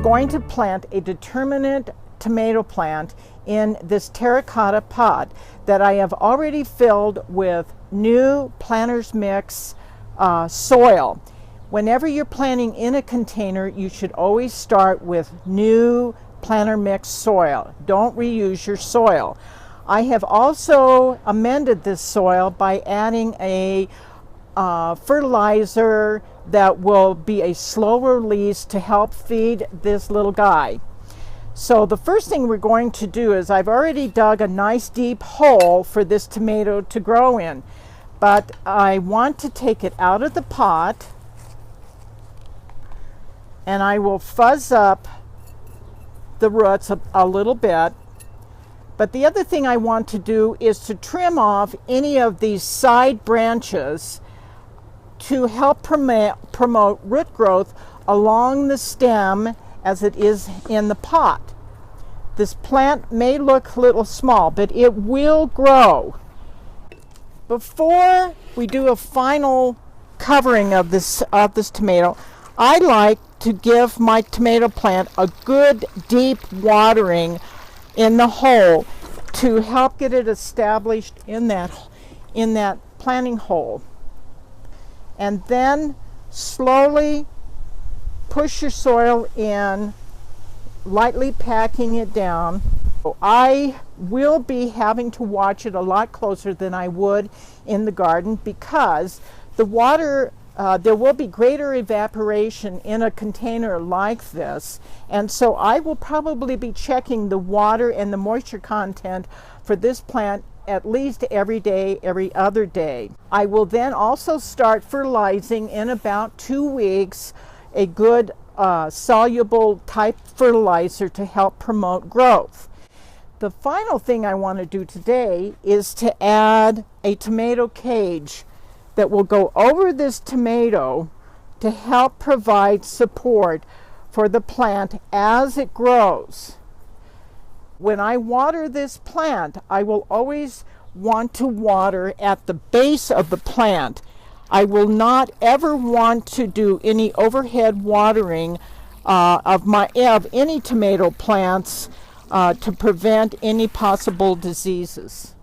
going to plant a determinate tomato plant in this terracotta pot that I have already filled with new Planters Mix soil. Whenever you're planting in a container, you should always start with new Planters Mix soil. Don't reuse your soil. I have also amended this soil by adding a fertilizer that will be a slow release to help feed this little guy. So the first thing we're going to do is I've already dug a nice deep hole for this tomato to grow in, but I want to take it out of the pot and I will fuzz up the roots a little bit. But the other thing I want to do is to trim off any of these side branches to help promote root growth along the stem as it is in the pot. This plant may look a little small, but it will grow. Before we do a final covering of this tomato, I like to give my tomato plant a good deep watering in the hole to help get it established in that planting hole. And then slowly push your soil in, lightly packing it down. I will be having to watch it a lot closer than I would in the garden because the water, there will be greater evaporation in a container like this, and so I will probably be checking the water and the moisture content for this plant at least every day, every other day. I will then also start fertilizing in about 2 weeks, a good soluble type fertilizer to help promote growth. The final thing I want to do today is to add a tomato cage that will go over this tomato to help provide support for the plant as it grows. When I water this plant, I will always want to water at the base of the plant. I will not ever want to do any overhead watering of any tomato plants to prevent any possible diseases.